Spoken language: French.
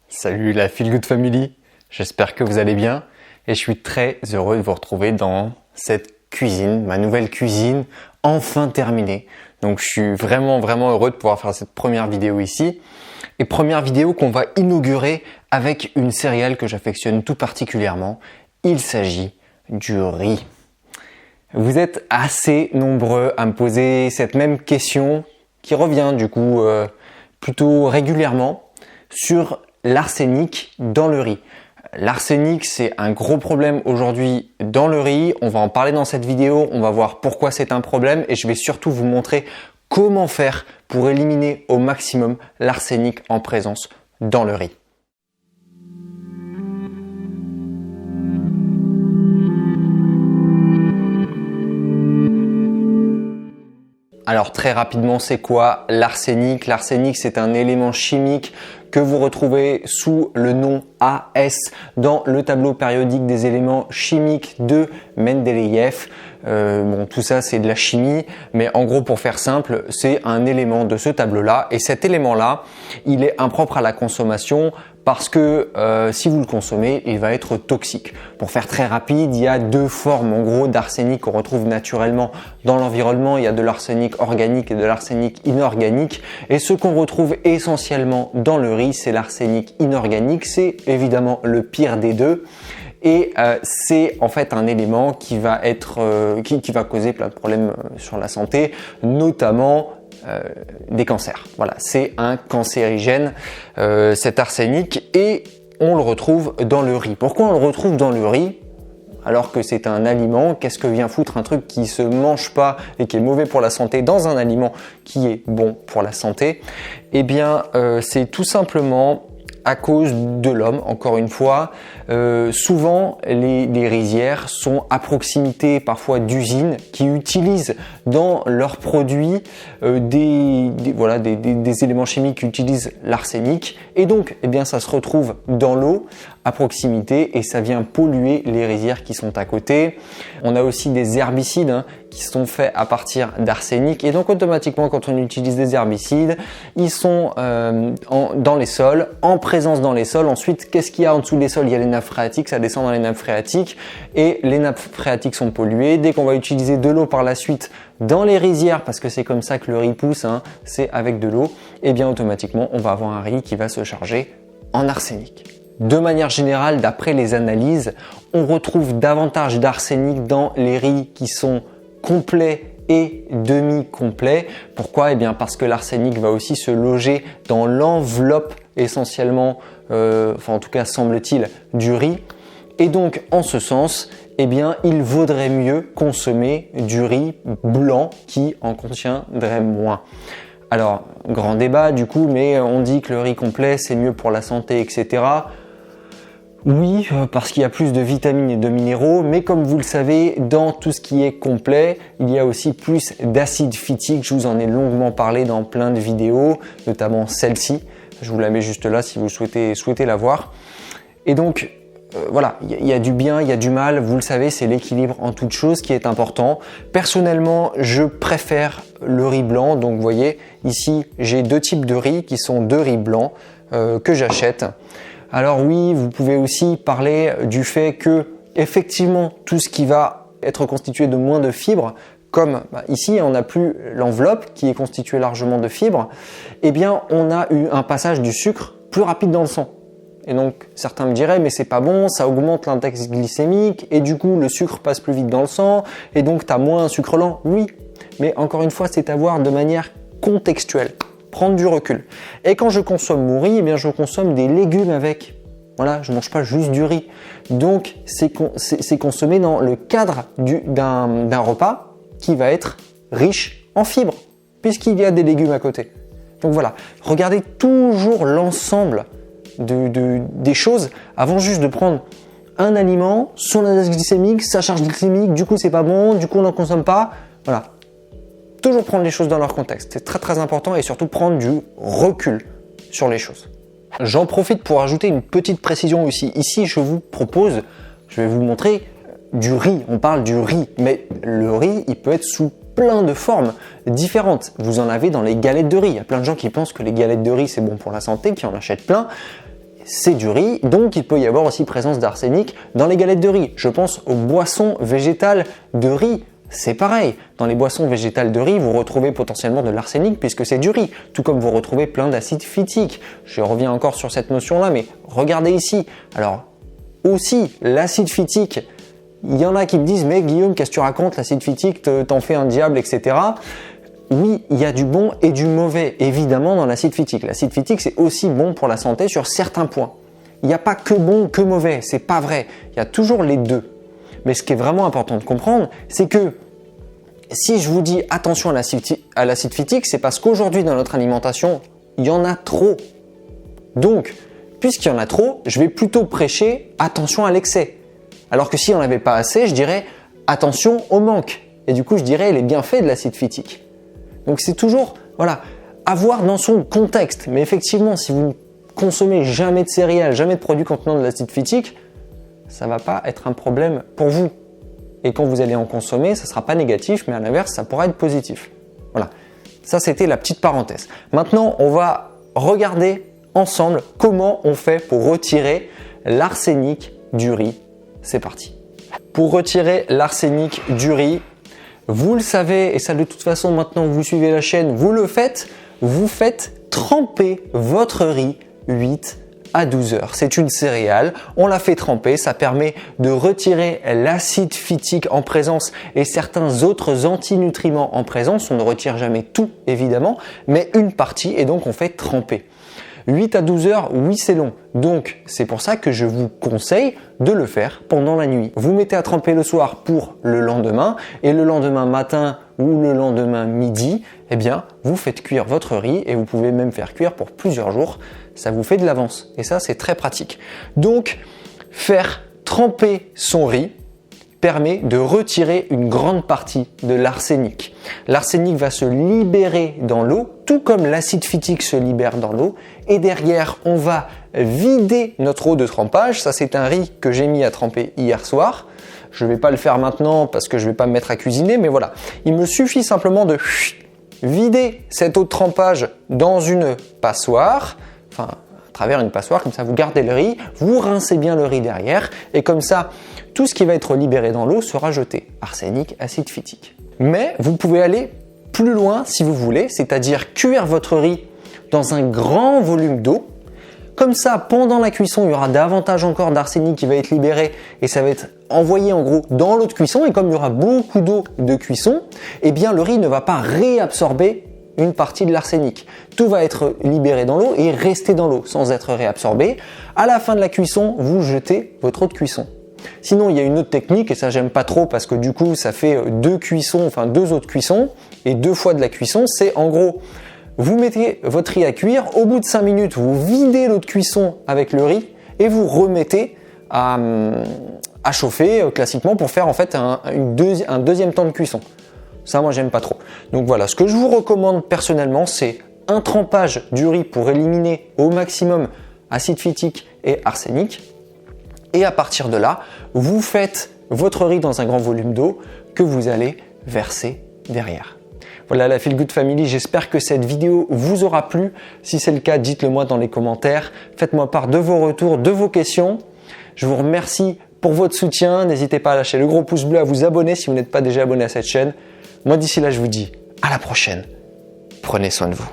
Salut la Feel Good Family, j'espère que vous allez bien et je suis très heureux de vous retrouver dans cette cuisine, ma nouvelle cuisine, enfin terminée. Donc je suis vraiment heureux de pouvoir faire cette première vidéo ici. Et première vidéo qu'on va inaugurer avec une céréale que j'affectionne tout particulièrement. Il s'agit du riz. Vous êtes assez nombreux à me poser cette même question qui revient du coup plutôt régulièrement sur l'arsenic dans le riz. L'arsenic, c'est un gros problème aujourd'hui dans le riz. On va en parler dans cette vidéo. On va voir pourquoi c'est un problème et je vais surtout vous montrer comment faire pour éliminer au maximum l'arsenic en présence dans le riz. Alors très rapidement, c'est quoi l'arsenic? L'arsenic, c'est un élément chimique que vous retrouvez sous le nom AS dans le tableau périodique des éléments chimiques de Mendeleïev. Bon, tout ça c'est de la chimie, mais en gros pour faire simple, c'est un élément de ce tableau-là et cet élément-là, il est impropre à la consommation parce que si vous le consommez, il va être toxique. Pour faire très rapide, il y a deux formes en gros d'arsenic qu'on retrouve naturellement dans l'environnement. Il y a de l'arsenic organique et de l'arsenic inorganique. Et ce qu'on retrouve essentiellement dans le riz, c'est l'arsenic inorganique. C'est évidemment le pire des deux. Et c'est en fait un élément qui va être qui va causer plein de problèmes sur la santé, notamment des cancers. Voilà, c'est un cancérigène cet arsenic et on le retrouve dans le riz. Pourquoi on le retrouve dans le riz alors que c'est un aliment? Qu'est-ce que vient foutre un truc qui se mange pas et qui est mauvais pour la santé dans un aliment qui est bon pour la santé? Eh bien, c'est tout simplement à cause de l'homme, encore une fois. Souvent, les rizières sont à proximité parfois d'usines qui utilisent dans leurs produits des éléments chimiques qui utilisent l'arsenic. Et donc, eh bien, ça se retrouve dans l'eau à proximité et ça vient polluer les rizières qui sont à côté. On a aussi des herbicides qui sont faits à partir d'arsenic et donc automatiquement quand on utilise des herbicides, ils sont dans les sols, en présence dans les sols. Ensuite, qu'est-ce qu'il y a en dessous des sols? Il y a les nappes phréatiques, ça descend dans les nappes phréatiques et les nappes phréatiques sont polluées. Dès qu'on va utiliser de l'eau par la suite dans les rizières, parce que c'est comme ça que le riz pousse, c'est avec de l'eau, et bien automatiquement on va avoir un riz qui va se charger en arsenic. De manière générale, d'après les analyses, on retrouve davantage d'arsenic dans les riz qui sont complets et demi-complets. Pourquoi? Eh bien parce que l'arsenic va aussi se loger dans l'enveloppe essentiellement, en tout cas semble-t-il, du riz. Et donc en ce sens, eh bien il vaudrait mieux consommer du riz blanc qui en contiendrait moins. Alors, grand débat du coup, mais on dit que le riz complet c'est mieux pour la santé, etc. Oui, parce qu'il y a plus de vitamines et de minéraux, mais comme vous le savez, dans tout ce qui est complet, il y a aussi plus d'acide phytique. Je vous en ai longuement parlé dans plein de vidéos, notamment celle-ci. Je vous la mets juste là si vous souhaitez la voir. Et donc, voilà, il y a du bien, il y a du mal. Vous le savez, c'est l'équilibre en toute chose qui est important. Personnellement, je préfère le riz blanc. Donc, vous voyez, ici, j'ai deux types de riz qui sont deux riz blancs que j'achète. Alors oui, vous pouvez aussi parler du fait que effectivement tout ce qui va être constitué de moins de fibres, comme ici on n'a plus l'enveloppe qui est constituée largement de fibres, eh bien on a eu un passage du sucre plus rapide dans le sang. Et donc certains me diraient mais c'est pas bon, ça augmente l'index glycémique et du coup le sucre passe plus vite dans le sang et donc tu as moins un sucre lent. Oui, mais encore une fois c'est à voir de manière contextuelle. Prendre du recul. Et quand je consomme mon riz, eh bien je consomme des légumes avec. Voilà, je ne mange pas juste du riz. Donc c'est consommé dans le cadre d'un repas qui va être riche en fibres, puisqu'il y a des légumes à côté. Donc voilà, regardez toujours l'ensemble des choses avant juste de prendre un aliment, son index glycémique, sa charge glycémique, du coup c'est pas bon, du coup on n'en consomme pas. Voilà. Toujours prendre les choses dans leur contexte, c'est très important et surtout prendre du recul sur les choses. J'en profite pour ajouter une petite précision aussi. Ici, je vais vous montrer du riz. On parle du riz, mais le riz, il peut être sous plein de formes différentes. Vous en avez dans les galettes de riz. Il y a plein de gens qui pensent que les galettes de riz, c'est bon pour la santé, qui en achètent plein. c'est du riz, donc il peut y avoir aussi présence d'arsenic dans les galettes de riz. Je pense aux boissons végétales de riz. C'est pareil, dans les boissons végétales de riz, vous retrouvez potentiellement de l'arsenic puisque c'est du riz, tout comme vous retrouvez plein d'acide phytique. Je reviens encore sur cette notion-là, mais regardez ici. Alors, aussi, l'acide phytique, il y en a qui me disent « Mais Guillaume, qu'est-ce que tu racontes, l'acide phytique, t'en fais un diable, etc. » Oui, il y a du bon et du mauvais, évidemment, dans l'acide phytique. L'acide phytique, c'est aussi bon pour la santé sur certains points. Il n'y a pas que bon, que mauvais, c'est pas vrai. Il y a toujours les deux. Mais ce qui est vraiment important de comprendre, c'est que si je vous dis attention à l'acide phytique, c'est parce qu'aujourd'hui dans notre alimentation, il y en a trop. Donc, puisqu'il y en a trop, je vais plutôt prêcher attention à l'excès. Alors que si on n'avait pas assez, je dirais attention au manque. Et du coup, je dirais les bienfaits de l'acide phytique. Donc c'est toujours, voilà, à voir dans son contexte. Mais effectivement, si vous ne consommez jamais de céréales, jamais de produits contenant de l'acide phytique, ça ne va pas être un problème pour vous. Et quand vous allez en consommer, ça ne sera pas négatif, mais à l'inverse, ça pourra être positif. Voilà, ça c'était la petite parenthèse. Maintenant, on va regarder ensemble comment on fait pour retirer l'arsenic du riz. C'est parti. Pour retirer l'arsenic du riz, vous le savez, et ça de toute façon maintenant vous suivez la chaîne, vous faites tremper votre riz 8 à 12 heures. C'est une céréale, on la fait tremper, ça permet de retirer l'acide phytique en présence et certains autres antinutriments en présence. On ne retire jamais tout évidemment, mais une partie et donc on fait tremper. 8 à 12 heures, oui c'est long. Donc c'est pour ça que je vous conseille de le faire pendant la nuit. Vous mettez à tremper le soir pour le lendemain et le lendemain matin ou le lendemain midi, eh bien vous faites cuire votre riz et vous pouvez même faire cuire pour plusieurs jours. Ça vous fait de l'avance et ça c'est très pratique. Donc faire tremper son riz permet de retirer une grande partie de l'arsenic. L'arsenic va se libérer dans l'eau, tout comme l'acide phytique se libère dans l'eau. Et derrière, on va vider notre eau de trempage. Ça, c'est un riz que j'ai mis à tremper hier soir. Je ne vais pas le faire maintenant parce que je ne vais pas me mettre à cuisiner, mais voilà. Il me suffit simplement de vider cette eau de trempage dans une passoire, enfin à travers une passoire, comme ça vous gardez le riz, vous rincez bien le riz derrière et comme ça, tout ce qui va être libéré dans l'eau sera jeté. Arsenic, acide phytique. Mais vous pouvez aller plus loin si vous voulez, c'est-à-dire cuire votre riz dans un grand volume d'eau. Comme ça, pendant la cuisson, il y aura davantage encore d'arsenic qui va être libéré et ça va être envoyé en gros dans l'eau de cuisson. Et comme il y aura beaucoup d'eau de cuisson, eh bien le riz ne va pas réabsorber une partie de l'arsenic. Tout va être libéré dans l'eau et rester dans l'eau sans être réabsorbé. À la fin de la cuisson, vous jetez votre eau de cuisson. Sinon, il y a une autre technique et ça j'aime pas trop parce que du coup, ça fait deux eaux de cuisson et 2 fois de la cuisson. C'est en gros, vous mettez votre riz à cuire, au bout de 5 minutes, vous videz l'eau de cuisson avec le riz et vous remettez à chauffer classiquement pour faire en fait un deuxième temps de cuisson. Ça, moi, j'aime pas trop. Donc voilà, ce que je vous recommande personnellement, c'est un trempage du riz pour éliminer au maximum acide phytique et arsenic. Et à partir de là, vous faites votre riz dans un grand volume d'eau que vous allez verser derrière. Voilà la Feel Good Family, j'espère que cette vidéo vous aura plu. Si c'est le cas, dites-le moi dans les commentaires. Faites-moi part de vos retours, de vos questions. Je vous remercie pour votre soutien. N'hésitez pas à lâcher le gros pouce bleu, à vous abonner si vous n'êtes pas déjà abonné à cette chaîne. Moi d'ici là, je vous dis à la prochaine. Prenez soin de vous.